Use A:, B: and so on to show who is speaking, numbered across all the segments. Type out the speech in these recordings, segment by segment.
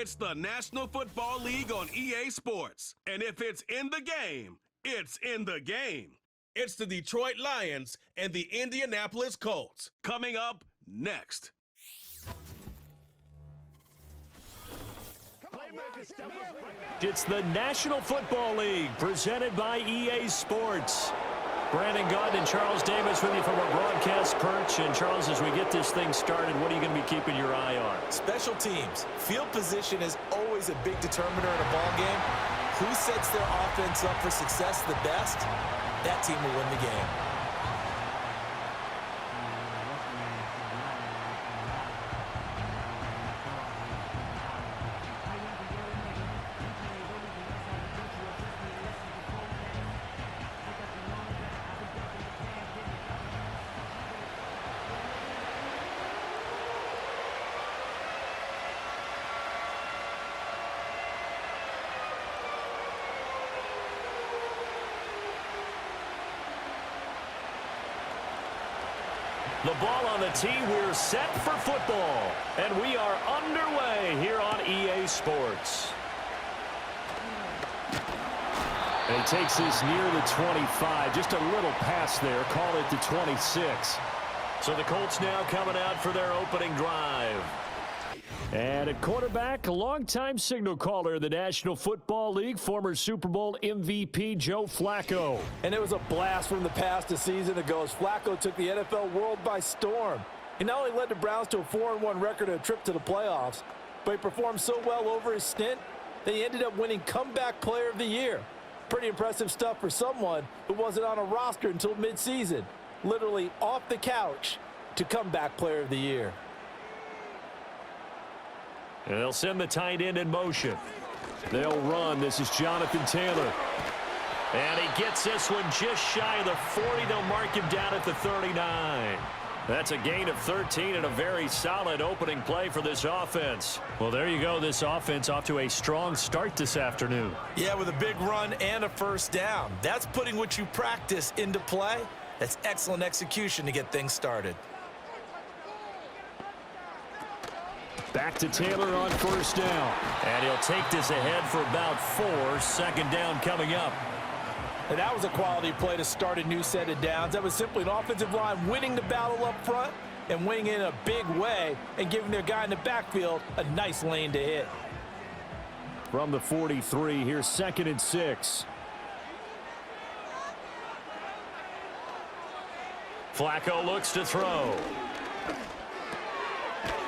A: It's the National Football League on EA Sports. And if it's in the game, it's in the game. It's the Detroit Lions and the Indianapolis Colts. Coming up next.
B: It's the National Football League presented by EA Sports. Brandon Gaunt and Charles Davis with you from our broadcast perch. And Charles, as we get this thing started, what are you going to be keeping your eye on?
C: Special teams. Field position is always a big determiner in a ball game. Who sets their offense up for success the best? That team will win the game.
B: The ball on the tee, we're set for football. And we are underway here on EA Sports. And he takes this near the 25. Just a little pass there. Call it the 26. So the Colts now coming out for their opening drive. And at quarterback, a longtime signal caller of the National Football League, former Super Bowl MVP Joe Flacco.
C: And it was a blast from the past a season ago as Flacco took the NFL world by storm. He not only led the Browns to a 4-1 record and a trip to the playoffs, but he performed so well over his stint that he ended up winning Comeback Player of the Year. Pretty impressive stuff for someone who wasn't on a roster until midseason. Literally off the couch to Comeback Player of the Year.
B: And they'll send the tight end in motion. They'll run. This is Jonathan Taylor. And he gets this one just shy of the 40. They'll mark him down at the 39. That's a gain of 13 and a very solid opening play for this offense. Well, there you go. This offense off to a strong start this afternoon.
C: Yeah, with a big run and a first down. That's putting what you practice into play. That's excellent execution to get things started.
B: Back to Taylor on first down. And he'll take this ahead for about 4. Second down coming up.
C: And that was a quality play to start a new set of downs. That was simply an offensive line winning the battle up front and winning in a big way and giving their guy in the backfield a nice lane to hit.
B: From the 43, here's 2nd and 6. Flacco looks to throw.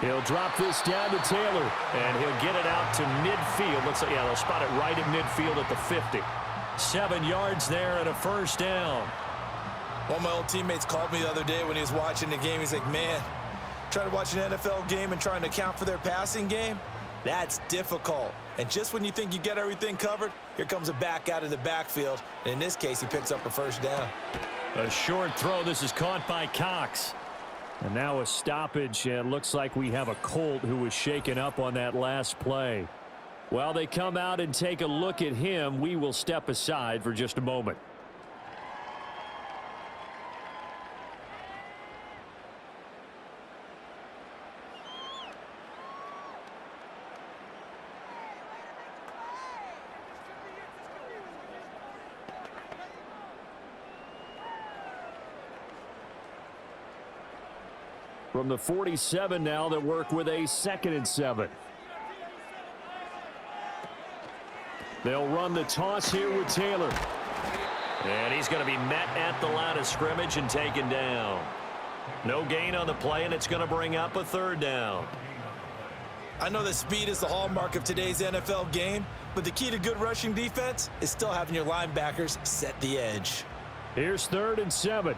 B: He'll drop this down to Taylor, and he'll get it out to midfield. Looks like, yeah, they'll spot it right at midfield at the 50. 7 yards there and a first down.
C: One of my old teammates called me the other day when he was watching the game. He's like, man, trying to watch an NFL game and trying to account for their passing game, that's difficult. And just when you think you get everything covered, here comes a back out of the backfield. And in this case, he picks up a first down.
B: A short throw. This is caught by Cox. And now a stoppage, and looks like we have a Colt who was shaken up on that last play. While they come out and take a look at him, we will step aside for just a moment. From the 47 now, they work with a 2nd and 7. They'll run the toss here with Taylor. And he's going to be met at the line of scrimmage and taken down. No gain on the play, and it's going to bring up a 3rd down.
C: I know that speed is the hallmark of today's NFL game, but the key to good rushing defense is still having your linebackers set the edge.
B: Here's 3rd and 7.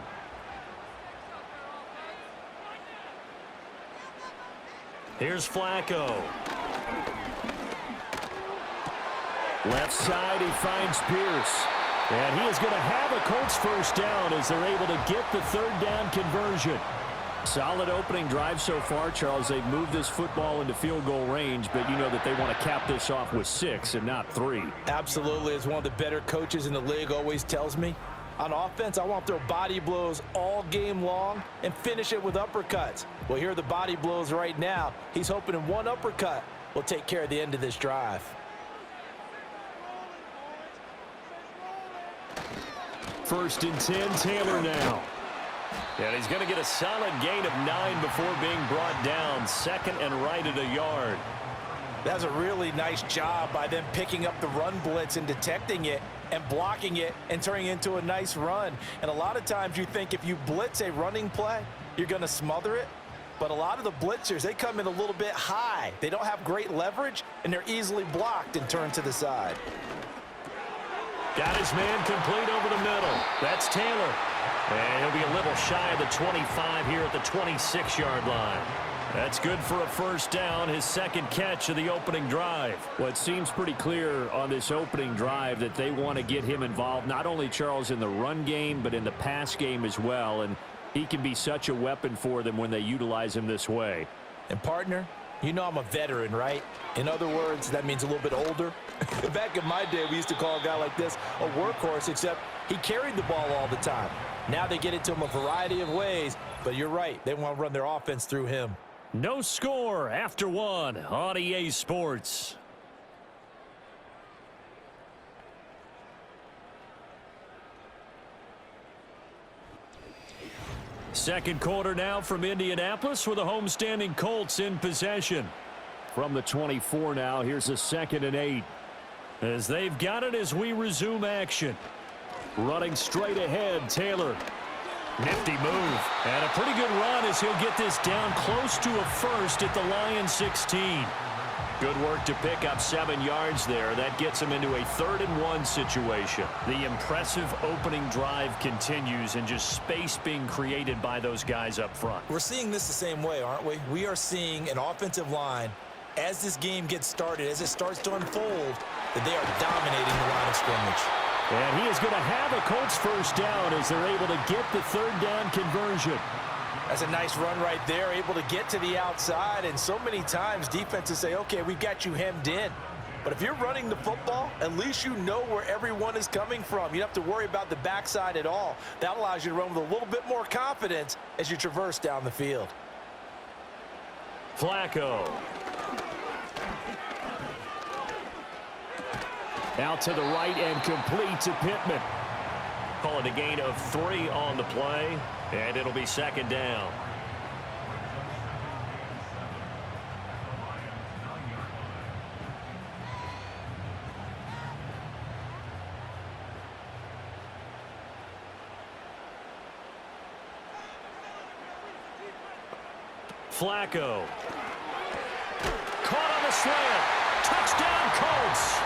B: Here's Flacco. Left side, he finds Pierce. And he is going to have a Colts first down as they're able to get the 3rd down conversion. Solid opening drive so far, Charles. They've moved this football into field goal range, but you know that they want to cap this off with 6 and not 3.
C: Absolutely. As one of the better coaches in the league always tells me, on offense, I want to throw body blows all game long and finish it with uppercuts. Well, here are the body blows right now. He's hoping in one uppercut will take care of the end of this drive.
B: First and 10, Taylor now. And he's going to get a solid gain of 9 before being brought down. Second and right at a yard.
C: That's a really nice job by them picking up the run blitz and detecting it and blocking it and turning it into a nice run. And a lot of times you think if you blitz a running play, you're going to smother it. But a lot of the blitzers, they come in a little bit high. They don't have great leverage, and they're easily blocked and turned to the side.
B: Got his man complete over the middle. That's Taylor. And he'll be a little shy of the 25 here at the 26-yard line. That's good for a first down, his second catch of the opening drive.
D: Well, it seems pretty clear on this opening drive that they want to get him involved, not only, Charles, in the run game, but in the pass game as well. And he can be such a weapon for them when they utilize him this way.
C: And, partner, you know I'm a veteran, right? In other words, that means a little bit older. Back in my day, we used to call a guy like this a workhorse, except he carried the ball all the time. Now they get it to him a variety of ways, but you're right. They want to run their offense through him.
B: No score after one on EA Sports. Second quarter now from Indianapolis with the homestanding Colts in possession.
D: From the 24 now, here's a 2nd and 8.
B: As they've got it as we resume action.
D: Running straight ahead, Taylor.
B: Nifty move. And a pretty good run as he'll get this down close to a first at the Lions 16.
D: Good work to pick up 7 yards there. That gets him into a 3rd and 1 situation.
B: The impressive opening drive continues and just space being created by those guys up front.
C: We're seeing this the same way, aren't we? We are seeing an offensive line, as this game gets started, as it starts to unfold, that they are dominating the line of scrimmage.
B: And he is going to have a Colts first down as they're able to get the 3rd down conversion.
C: That's a nice run right there, able to get to the outside. And so many times defenses say, okay, we've got you hemmed in. But if you're running the football, at least you know where everyone is coming from. You don't have to worry about the backside at all. That allows you to run with a little bit more confidence as you traverse down the field.
B: Flacco.
D: Out to the right and complete to Pittman.
B: Call it a gain of 3 on the play, and it'll be 2nd down. Flacco. Caught on the slant. Touchdown, Colts.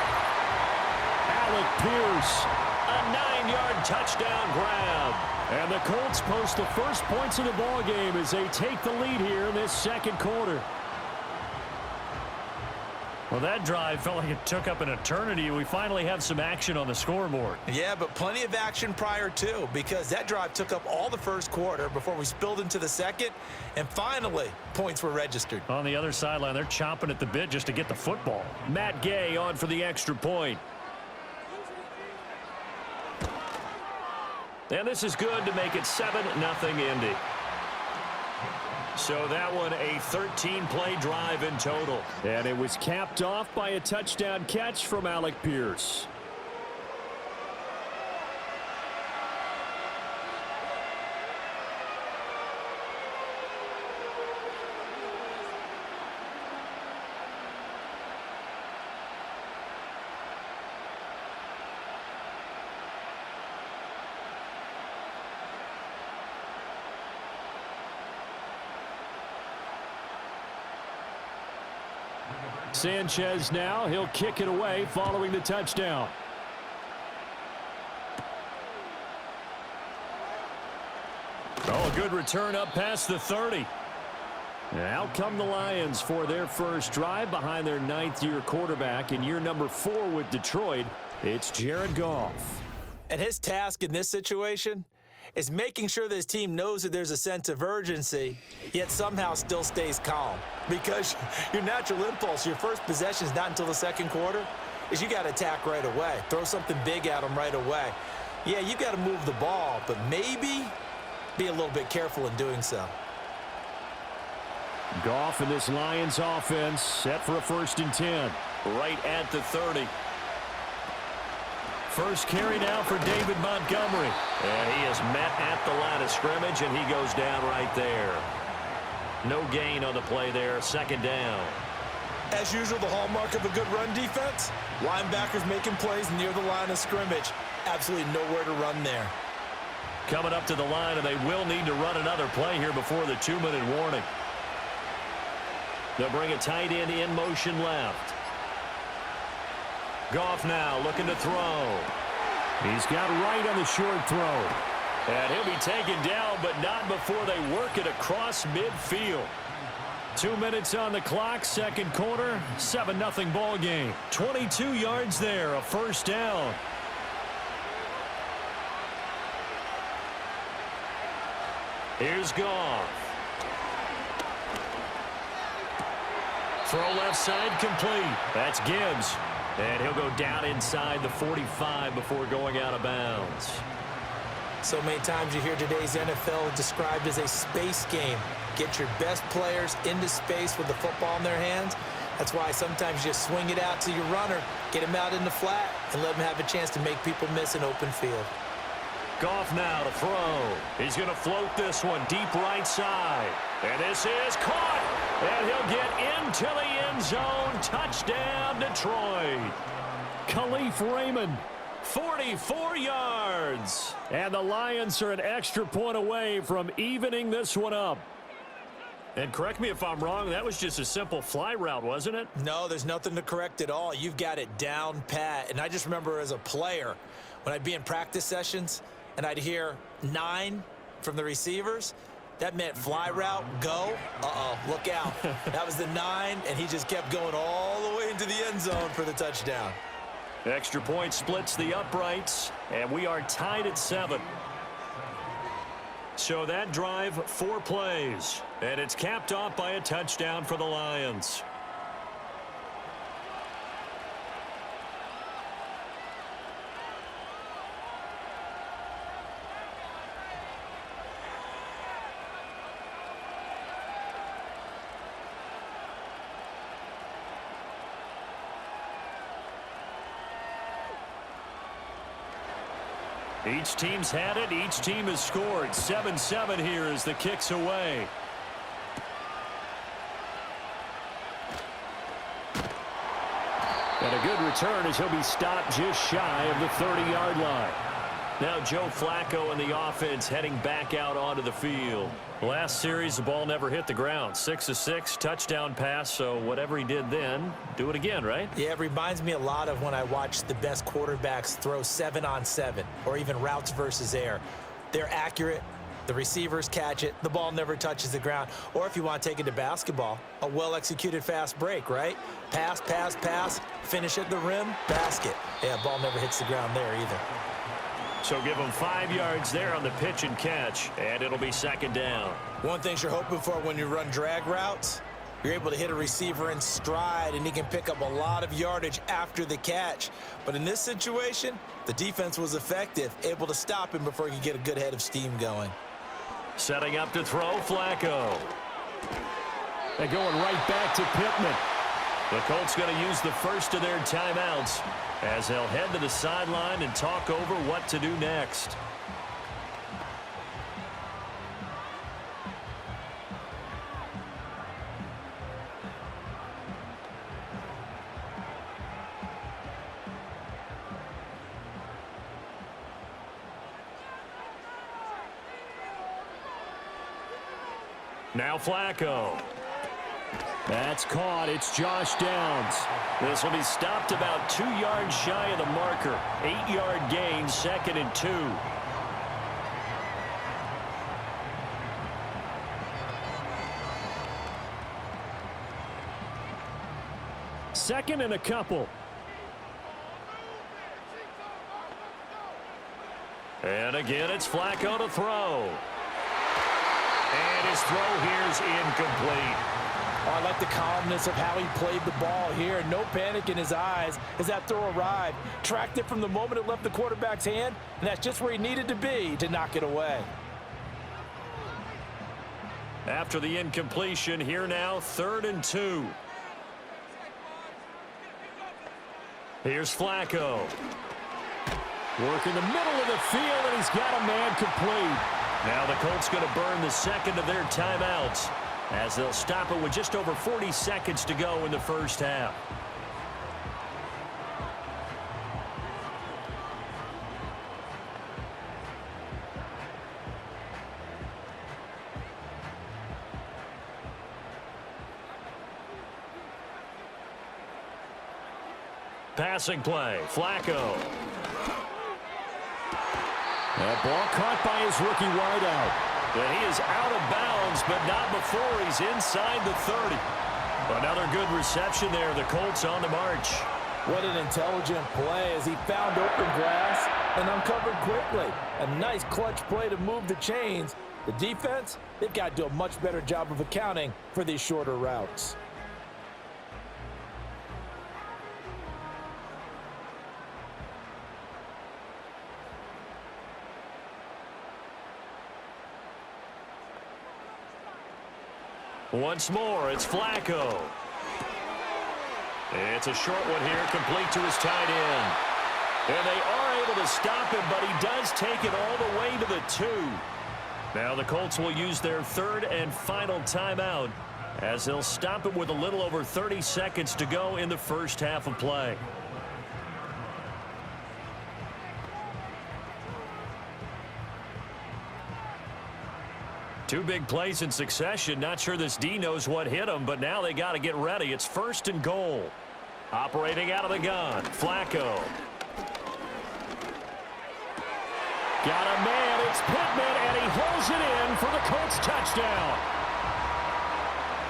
B: Alec Pierce, a 9-yard touchdown grab.
D: And the Colts post the first points of the ball game as they take the lead here in this second quarter.
B: Well, that drive felt like it took up an eternity. We finally have some action on the scoreboard.
C: Yeah, but plenty of action prior to, because that drive took up all the first quarter before we spilled into the second, and finally, points were registered.
B: On the other sideline, they're chomping at the bit just to get the football.
D: Matt Gay on for the extra point.
B: And this is good to make it 7-0 Indy. So that one a 13-play drive in total.
D: And it was capped off by a touchdown catch from Alec Pierce. Sanchez now, he'll kick it away following the touchdown.
B: Oh, a good return up past the 30.
D: Out come the Lions for their first drive behind their 9th-year quarterback in year number 4 with Detroit. It's Jared Goff.
C: And his task in this situation is making sure that his team knows that there's a sense of urgency, yet somehow still stays calm. Because your natural impulse, your first possession is not until the second quarter, is you got to attack right away. Throw something big at them right away. Yeah, you got to move the ball, but maybe be a little bit careful in doing so.
D: Goff and this Lions offense set for a 1st and 10.
B: Right at the 30. First carry now for David Montgomery. And he is met at the line of scrimmage, and he goes down right there. No gain on the play there. 2nd down.
C: As usual, the hallmark of a good run defense, linebackers making plays near the line of scrimmage. Absolutely nowhere to run there.
B: Coming up to the line, and they will need to run another play here before the 2-minute warning. They'll bring a tight end in motion left. Goff now looking to throw.
D: He's got right on the short throw.
B: And he'll be taken down, but not before they work it across midfield.
D: 2 minutes on the clock, 2nd quarter, 7-0 ball game.
B: 22 yards there, a 1st down. Here's Goff. Throw left side complete. That's Gibbs. And he'll go down inside the 45 before going out of bounds.
C: So many times you hear today's NFL described as a space game. Get your best players into space with the football in their hands. That's why sometimes you just swing it out to your runner, get him out in the flat, and let him have a chance to make people miss an open field.
B: Goff now to throw. He's going to float this one deep right side. And this is caught. And he'll get into the end zone. Touchdown, Detroit.
D: Khalif Raymond.
B: 44 yards.
D: And the Lions are an extra point away from evening this one up.
B: And correct me if I'm wrong, that was just a simple fly route, wasn't it?
C: No, there's nothing to correct at all. You've got it down pat. And I just remember as a player, when I'd be in practice sessions and I'd hear 9 from the receivers, that meant fly route, go. Uh-oh, look out. That was the 9, and he just kept going all the way into the end zone for the touchdown.
B: Extra point splits the uprights, and we are tied at 7. So that drive, 4 plays, and it's capped off by a touchdown for the Lions. Each team's had it. Each team has scored. 7-7 here as the kick's away.
D: And a good return as he'll be stopped just shy of the 30-yard line.
B: Now Joe Flacco and the offense heading back out onto the field. Last series, the ball never hit the ground. 6 of 6, touchdown pass, so whatever he did then, do it again, right?
C: Yeah, it reminds me a lot of when I watch the best quarterbacks throw 7-on-7 or even routes versus air. They're accurate. The receivers catch it. The ball never touches the ground. Or if you want to take it to basketball, a well-executed fast break, right? Pass, pass, pass, finish at the rim, basket. Yeah, ball never hits the ground there either.
B: So give him 5 yards there on the pitch and catch, and it'll be 2nd down.
C: One thing you're hoping for when you run drag routes, you're able to hit a receiver in stride, and he can pick up a lot of yardage after the catch. But in this situation, the defense was effective, able to stop him before he could get a good head of steam going.
B: Setting up to throw, Flacco.
D: They're going right back to Pittman.
B: The Colts going to use the first of their timeouts as they'll head to the sideline and talk over what to do next. Now Flacco.
D: That's caught. It's Josh Downs.
B: This will be stopped about 2 yards shy of the marker. 8-yard gain, 2nd and 2.
D: Second and a couple.
B: And again, it's Flacco to throw. And his throw here's incomplete.
C: Oh, I like the calmness of how he played the ball here. No panic in his eyes as that throw arrived. Tracked it from the moment it left the quarterback's hand, and that's just where he needed to be to knock it away.
B: After the incompletion, here now, 3rd and 2. Here's Flacco.
D: Work in the middle of the field, and he's got a man complete.
B: Now the Colts going to burn the second of their timeouts as they'll stop it with just over 40 seconds to go in the first half. Passing play, Flacco.
D: That ball caught by his rookie wideout.
B: And he is out of bounds, but not before he's inside the 30. Another good reception there. The Colts on the march.
C: What an intelligent play as he found open grass and uncovered quickly. A nice clutch play to move the chains. The defense, they've got to do a much better job of accounting for these shorter routes.
B: Once more, it's Flacco. It's a short one here, complete to his tight end. And they are able to stop him, but he does take it all the way to the 2. Now the Colts will use their 3rd and final timeout as they'll stop it with a little over 30 seconds to go in the first half of play. Two big plays in succession. Not sure this D knows what hit him, but now they got to get ready. It's 1st and goal. Operating out of the gun, Flacco.
D: Got a man, it's Pittman, and he holds it in for the Colts touchdown.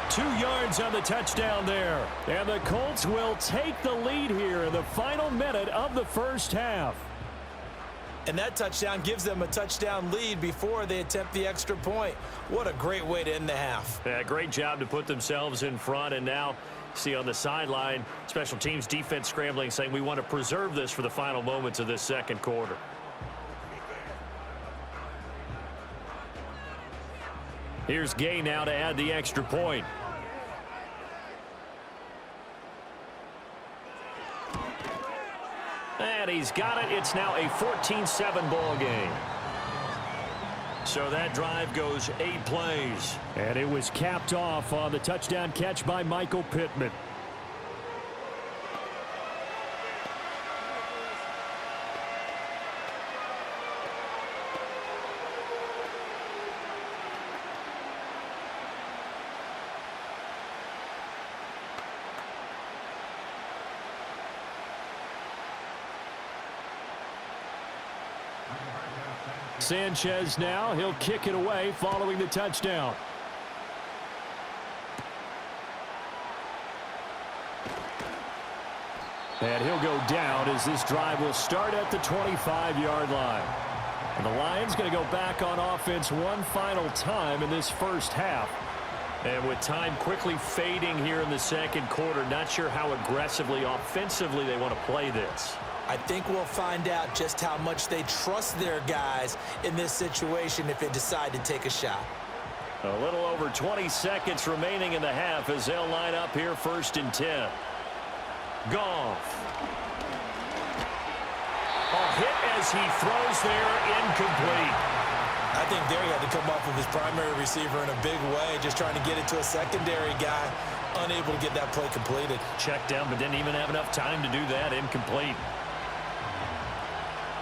B: 2 yards on the touchdown there.
D: And the Colts will take the lead here in the final minute of the first half.
C: And that touchdown gives them a touchdown lead before they attempt the extra point. What a great way to end the half.
B: Yeah, great job to put themselves in front. And now, see on the sideline, special teams defense scrambling, saying we want to preserve this for the final moments of this second quarter. Here's Gay now to add the extra point. And he's got it. It's now a 14-7 ball game. So that drive goes 8 plays.
D: And it was capped off on the touchdown catch by Michael Pittman. Sanchez now, he'll kick it away following the touchdown. And he'll go down as this drive will start at the 25-yard line. And the Lions going to go back on offense one final time in this first half.
B: And with time quickly fading here in the second quarter, not sure how aggressively, offensively they want to play this.
C: I think we'll find out just how much they trust their guys in this situation if they decide to take a shot.
B: A little over 20 seconds remaining in the half as they'll line up here 1st and 10. Goff. A hit as he throws there, incomplete.
C: I think there he had to come off of his primary receiver in a big way, just trying to get it to a secondary guy, unable to get that play completed.
B: Checked down, but didn't even have enough time to do that. Incomplete.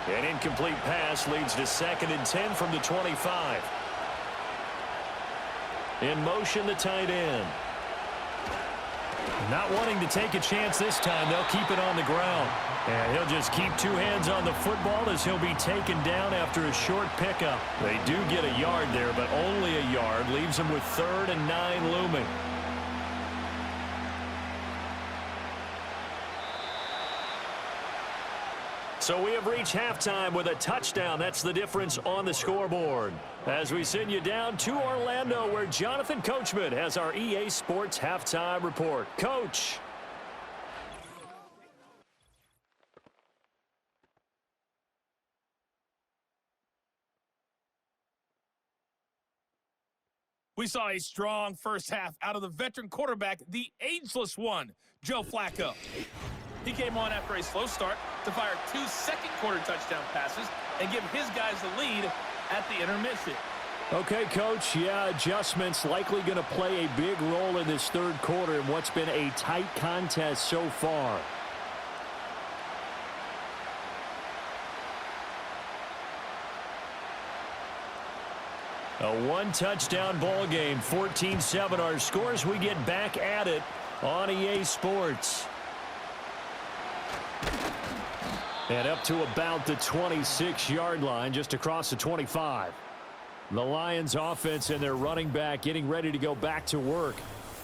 B: An incomplete pass leads to 2nd and 10 from the 25. In motion, the tight end. Not wanting to take a chance this time, they'll keep it on the ground. And he'll just keep 2 hands on the football as he'll be taken down after a short pickup. They do get a yard there, but only a yard. Leaves them with 3rd and 9 looming. So we have reached halftime with a touchdown. That's the difference on the scoreboard. As we send you down to Orlando, where Jonathan Coachman has our EA Sports halftime report. Coach.
E: We saw a strong first half out of the veteran quarterback, the ageless one, Joe Flacco. He came on after a slow start to fire 2 second-quarter touchdown passes and give his guys the lead at the intermission.
D: Okay, Coach, yeah, adjustments likely going to play a big role in this third quarter in what's been a tight contest so far. A one-touchdown ball game, 14-7 our scores. We get back at it on EA Sports. And up to about the 26-yard line, just across the 25. The Lions offense and their running back getting ready to go back to work.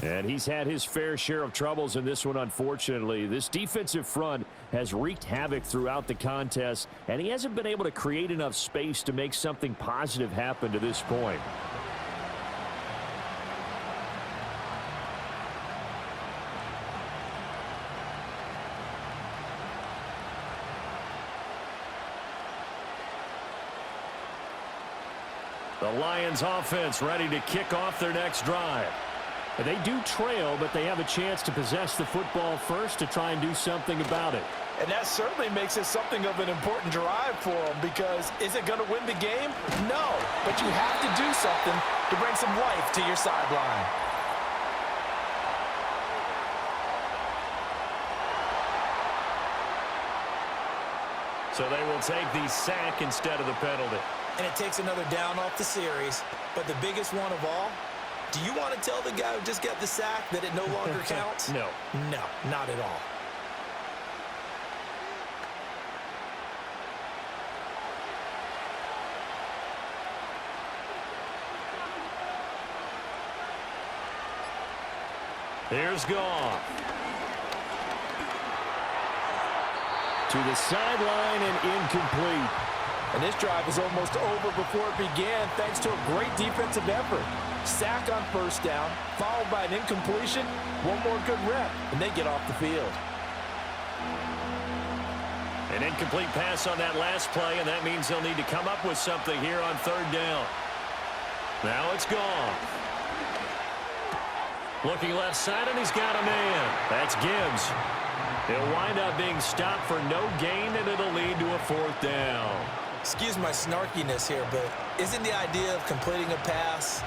D: And he's had his fair share of troubles in this one, unfortunately. This defensive front has wreaked havoc throughout the contest, and he hasn't been able to create enough space to make something positive happen to this point. The Lions offense ready to kick off their next drive. They do trail, but they have a chance to possess the football first to try and do something about it.
C: And that certainly makes it something of an important drive for them, because is it going to win the game? No, but you have to do something to bring some life to your sideline.
B: So they will take the sack instead of the penalty.
C: And it takes another down off the series. But the biggest one of all, do you want to tell the guy who just got the sack that it no longer counts?
B: No.
C: No, not at all.
B: Here's Goff.
D: To the sideline and incomplete.
C: And this drive is almost over before it began, thanks to a great defensive effort. Sack on first down, followed by an incompletion, one more good rep, and they get off the field.
B: An incomplete pass on that last play, and that means they'll need to come up with something here on third down. Now it's Goff. Looking left side, and he's got a man. That's Gibbs. He'll wind up being stopped for no gain, and it'll lead to a fourth down.
C: Excuse my snarkiness here, but isn't the idea of completing a pass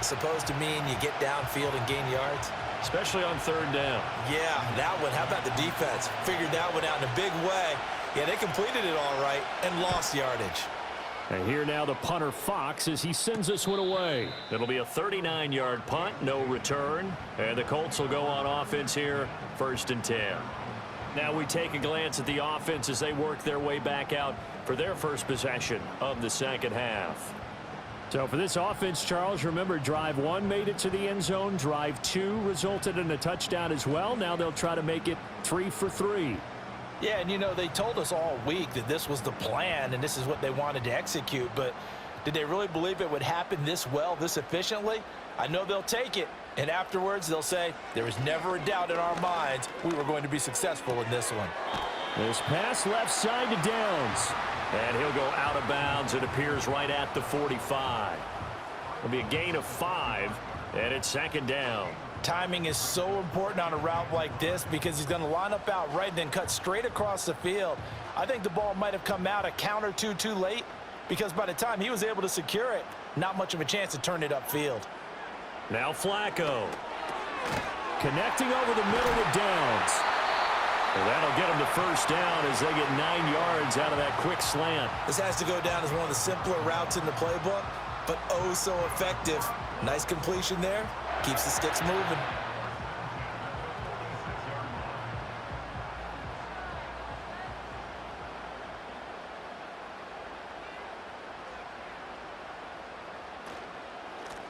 C: supposed to mean you get downfield and gain yards?
B: Especially on third down.
C: Yeah, that one. How about the defense? Figured that one out in a big way. Yeah, they completed it all right and lost yardage.
D: And here now the punter Fox as he sends this one away.
B: It'll be a 39-yard punt, no return. And the Colts will go on offense here, 1st and 10. Now we take a glance at the offense as they work their way back out for their first possession of the second half.
D: So for this offense, Charles, remember drive 1 made it to the end zone. Drive 2 resulted in a touchdown as well. Now they'll try to make it 3 for 3.
C: Yeah, and you know, they told us all week that this was the plan and this is what they wanted to execute, but did they really believe it would happen this well, this efficiently? I know they'll take it, and afterwards they'll say, there was never a doubt in our minds we were going to be successful in this one.
D: This pass left side to Downs.
B: And he'll go out of bounds. It appears right at the 45. It'll be a gain of 5, and it's 2nd down.
C: Timing is so important on a route like this because he's going to line up out right and then cut straight across the field. I think the ball might have come out a count or two too late because by the time he was able to secure it, not much of a chance to turn it upfield.
B: Now Flacco.
D: Connecting over the middle with Downs.
B: Well, that'll get him to 1st down as they get 9 yards out of that quick slant.
C: This has to go down as one of the simpler routes in the playbook, but oh so effective. Nice completion there. Keeps the sticks moving.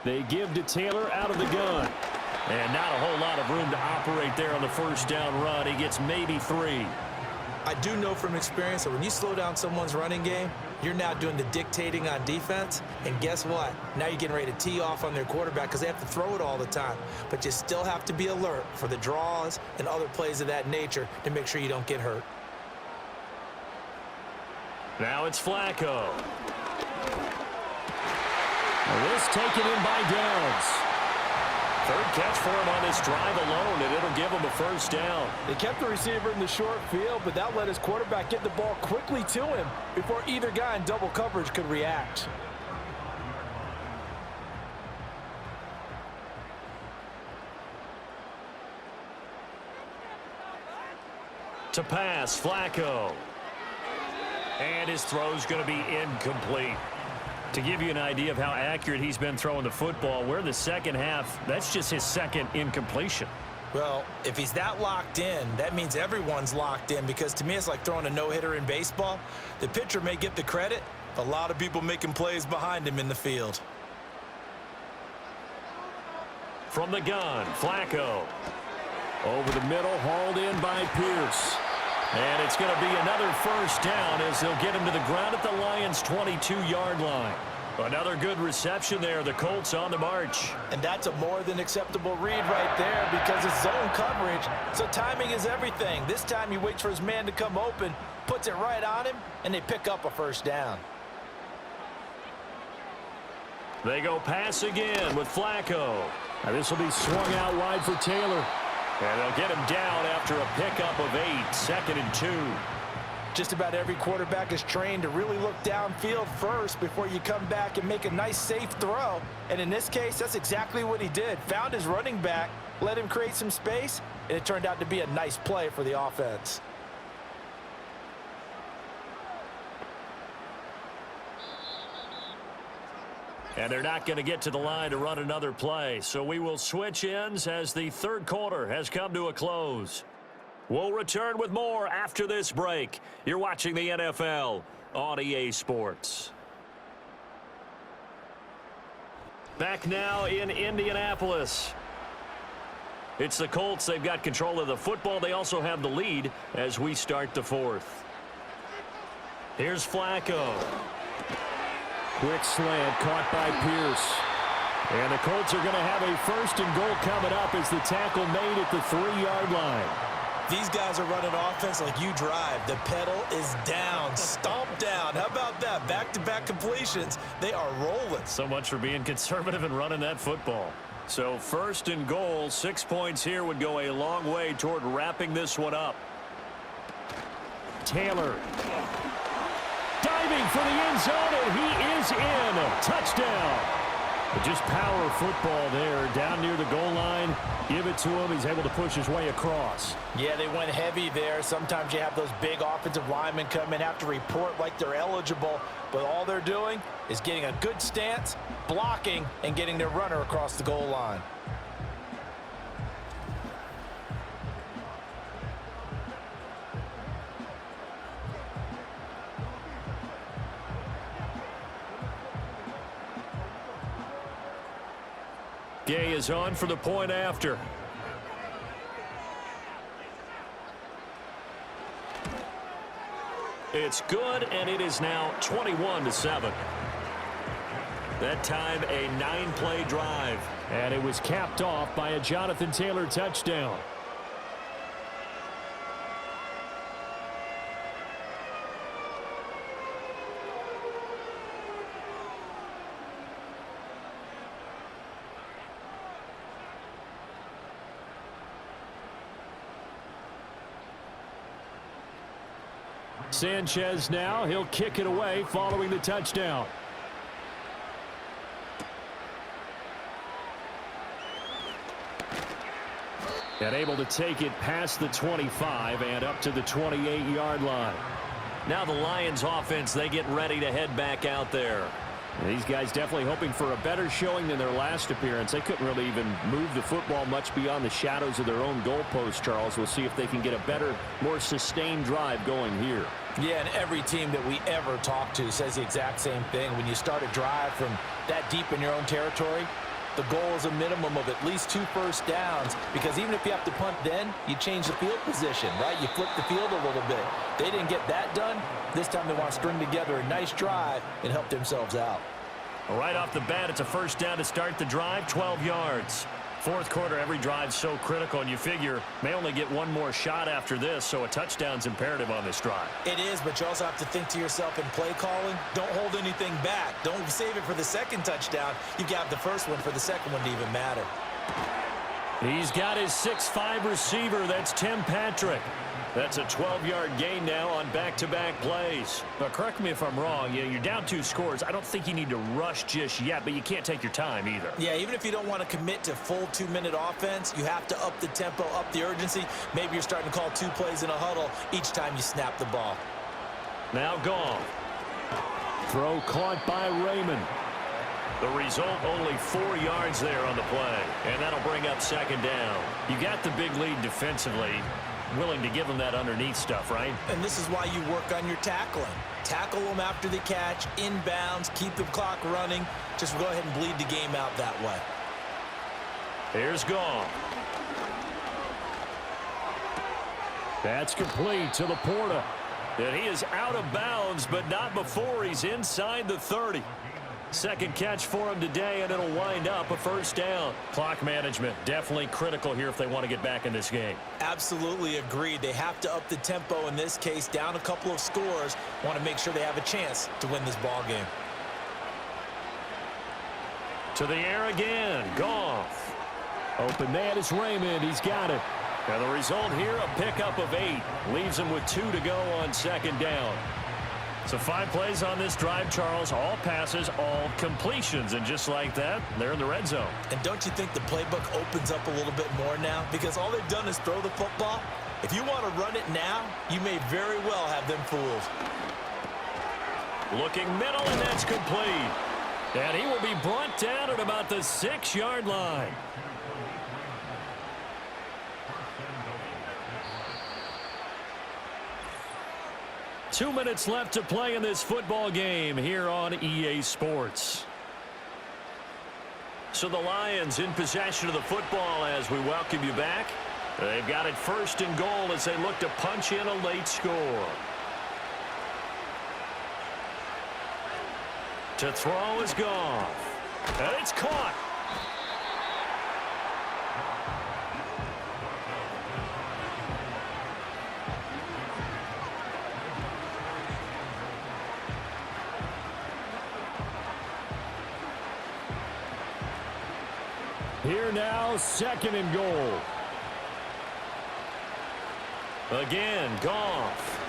D: They give to Taylor out of the gun.
B: And not a whole lot of room to operate there on the 1st down run. He gets maybe 3.
C: I do know from experience that when you slow down someone's running game, you're now doing the dictating on defense. And guess what? Now you're getting ready to tee off on their quarterback because they have to throw it all the time. But you still have to be alert for the draws and other plays of that nature to make sure you don't get hurt.
B: Now it's Flacco.
D: This taken in by Downs.
B: Third catch for him on this drive alone, and it'll give him a first down.
C: They kept the receiver in the short field, but that let his quarterback get the ball quickly to him before either guy in double coverage could react.
B: To pass, Flacco. And his throw's going to be incomplete. To give you an idea of how accurate he's been throwing the football, we're in the second half. That's just his second incompletion.
F: Well, if he's that locked in, that means everyone's locked in, because to me it's like throwing a no-hitter in baseball. The pitcher may get the credit, but a lot of people making plays behind him in the field.
B: From the gun, Flacco.
D: Over the middle, hauled in by Pierce.
B: And it's going to be another first down as they'll get him to the ground at the Lions' 22-yard line. Another good reception there. The Colts on the march.
C: And that's a more than acceptable read right there, because it's zone coverage, so timing is everything. This time he waits for his man to come open, puts it right on him, and they pick up a first down.
B: They go pass again with Flacco.
D: Now this will be swung out wide for Taylor.
B: And they'll get him down after a pickup of 8, 2nd and 2.
C: Just about every quarterback is trained to really look downfield first before you come back and make a nice, safe throw. And in this case, that's exactly what he did. Found his running back, let him create some space, and it turned out to be a nice play for the offense.
B: And they're not going to get to the line to run another play. So we will switch ends as the third quarter has come to a close. We'll return with more after this break. You're watching the NFL on EA Sports. Back now in Indianapolis. It's the Colts. They've got control of the football. They also have the lead as we start the fourth. Here's Flacco.
D: Quick slant caught by Pierce. And the Colts are going to have a first and goal coming up as the tackle made at the 3-yard line.
F: These guys are running offense like you drive. The pedal is down, stomp down. How about that? Back-to-back completions. They are rolling.
B: So much for being conservative and running that football. So first and goal, 6 points here would go a long way toward wrapping this one up.
D: Taylor. Diving for the end zone, and he is in. Touchdown. Just power football there, down near the goal line. Give it to him. He's able to push his way across.
C: Yeah, they went heavy there. Sometimes you have those big offensive linemen come in, have to report like they're eligible, but all they're doing is getting a good stance, blocking, and getting their runner across the goal line.
B: Gay is on for the point after. It's good, and it is now 21-7. That time, a 9-play drive.
D: And it was capped off by a Jonathan Taylor touchdown. Sanchez now, he'll kick it away following the touchdown. And able to take it past the 25 and up to the 28-yard line.
B: Now the Lions offense, they get ready to head back out there.
D: These guys definitely hoping for a better showing than their last appearance. They couldn't really even move the football much beyond the shadows of their own goalpost, Charles. We'll see if they can get a better, more sustained drive going here.
C: Yeah, and every team that we ever talk to says the exact same thing. When you start a drive from that deep in your own territory, the goal is a minimum of at least 2 first downs, because even if you have to punt then, you change the field position, right? You flip the field a little bit. They didn't get that done. This time they want to string together a nice drive and help themselves out.
B: Right off the bat, it's a first down to start the drive, 12 yards. Fourth quarter, every drive's so critical, and you figure may only get one more shot after this, so a touchdown's imperative on this drive.
F: It is, but you also have to think to yourself in play calling, don't hold anything back. Don't save it for the second touchdown. You got the first one for the second one to even matter.
B: He's got his 6'5" receiver. That's Tim Patrick. That's a 12-yard gain now on back-to-back plays. But correct me if I'm wrong. You're down 2 scores. I don't think you need to rush just yet, but you can't take your time either.
F: Yeah, even if you don't want to commit to full 2-minute offense, you have to up the tempo, up the urgency. Maybe you're starting to call 2 plays in a huddle each time you snap the ball.
B: Now Goff. Throw caught by Raymond. The result, only 4 yards there on the play. And that'll bring up second down. You got the big lead defensively. Willing to give them that underneath stuff, right?
F: And this is why you work on your tackling. Tackle them after the catch, inbounds, keep the clock running. Just go ahead and bleed the game out that way.
B: Here's Goff. That's complete to Laporta. And he is out of bounds, but not before he's inside the 30. Second catch for him today, and it'll wind up a first down. Clock management definitely critical here if they want to get back in this game.
F: Absolutely agreed. They have to up the tempo in this case, down a couple of scores. Want to make sure they have a chance to win this ball game.
B: To the air again. Goff. Open man is Raymond. He's got it. And the result here, a pickup of 8. Leaves him with 2 to go on second down. So 5 plays on this drive, Charles. All passes, all completions. And just like that, they're in the red zone.
F: And don't you think the playbook opens up a little bit more now? Because all they've done is throw the football. If you want to run it now, you may very well have them fooled.
B: Looking middle, and that's complete. And he will be brought down at about the 6-yard line. Two minutes left to play in this football game here on EA Sports. So the Lions in possession of the football as we welcome you back. They've got it first and goal as they look to punch in a late score. To throw is Goff. And it's caught. Here now, second and goal. Again, Goff.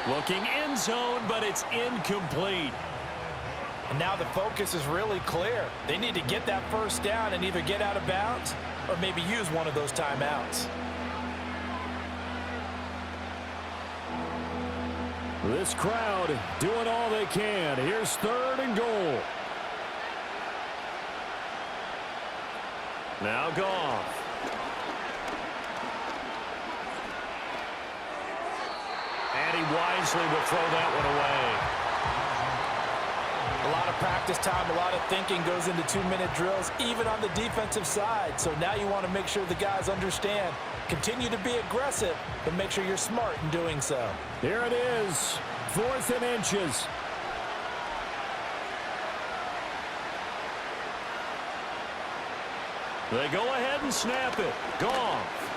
B: Looking end zone, but it's incomplete.
C: And now the focus is really clear. They need to get that first down and either get out of bounds or maybe use one of those timeouts.
B: This crowd doing all they can. Here's third and goal. Now Goff. And he wisely will throw that one away.
C: A lot of practice time, a lot of thinking goes into 2-minute drills, even on the defensive side. So now you want to make sure the guys understand. Continue to be aggressive, but make sure you're smart in doing so.
B: Here it is, 4th and inches. They go ahead and snap it. Goff.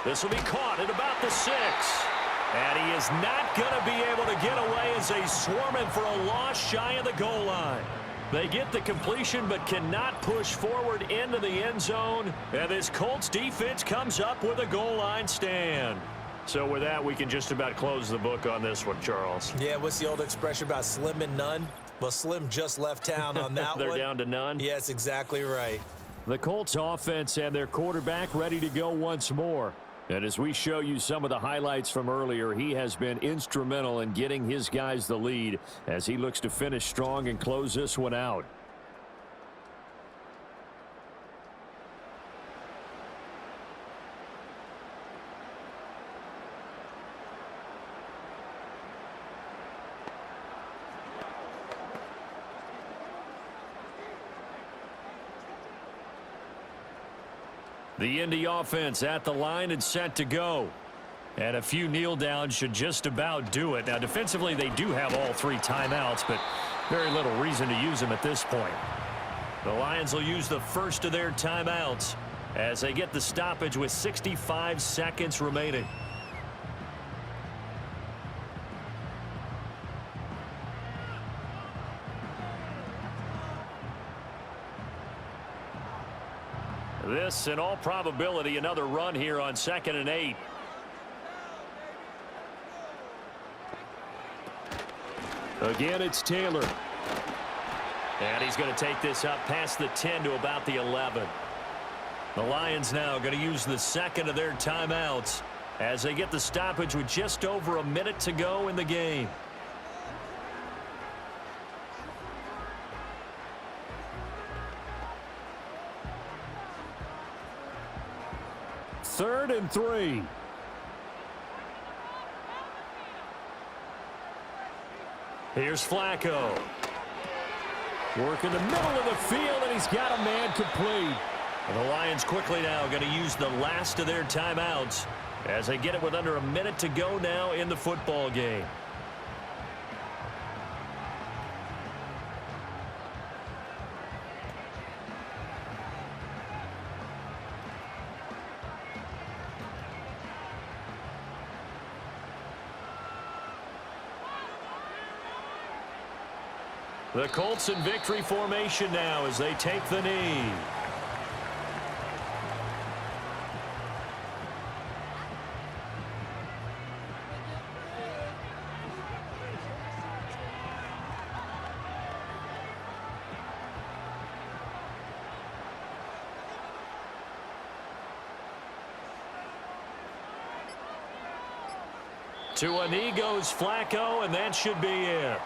B: This will be caught at about the 6. And he is not going to be able to get away as they swarm him for a loss shy of the goal line. They get the completion but cannot push forward into the end zone. And this Colts defense comes up with a goal line stand. So with that, we can just about close the book on this one, Charles.
F: Yeah, what's the old expression about slim and none? Well, Slim just left town on that
B: They're
F: one.
B: down to none?
F: Yes, exactly right.
B: The Colts offense and their quarterback ready to go once more. And as we show you some of the highlights from earlier, he has been instrumental in getting his guys the lead as he looks to finish strong and close this one out. The Indy offense at the line and set to go. And a few kneel downs should just about do it. Now, defensively, they do have all 3 timeouts, but very little reason to use them at this point. The Lions will use the first of their timeouts as they get the stoppage with 65 seconds remaining. This, in all probability, another run here on 2nd and 8. Again, it's Taylor. And he's going to take this up past the 10 to about the 11. The Lions now going to use the second of their timeouts as they get the stoppage with just over a minute to go in the game. Third and 3. Here's Flacco. Work in the middle of the field, and he's got a man complete. And the Lions quickly now going to use the last of their timeouts as they get it with under a minute to go now in the football game. The Colts in victory formation now as they take the knee. To a knee goes Flacco, and that should be it.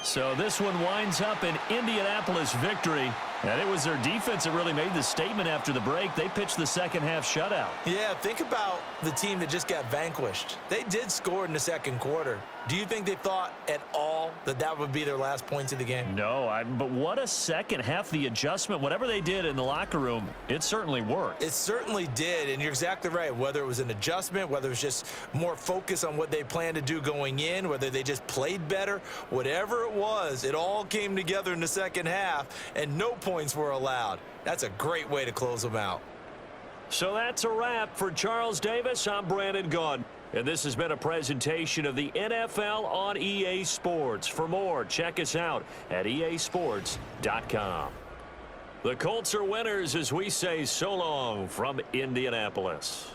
B: So this one winds up an Indianapolis victory. And it was their defense that really made the statement after the break. They pitched the second half shutout.
F: Yeah, think about the team that just got vanquished. They did score in the second quarter. Do you think they thought at all that that would be their last points of the game?
B: No, but what a second half. The adjustment, whatever they did in the locker room, it certainly worked.
F: It certainly did, and you're exactly right. Whether it was an adjustment, whether it was just more focus on what they planned to do going in, whether they just played better, whatever it was, it all came together in the second half, and no points were allowed. That's a great way to close them out.
B: So that's a wrap for Charles Davis. I'm Brandon Gaudin. And this has been a presentation of the NFL on EA Sports. For more, check us out at easports.com. The Colts are winners as we say so long from Indianapolis.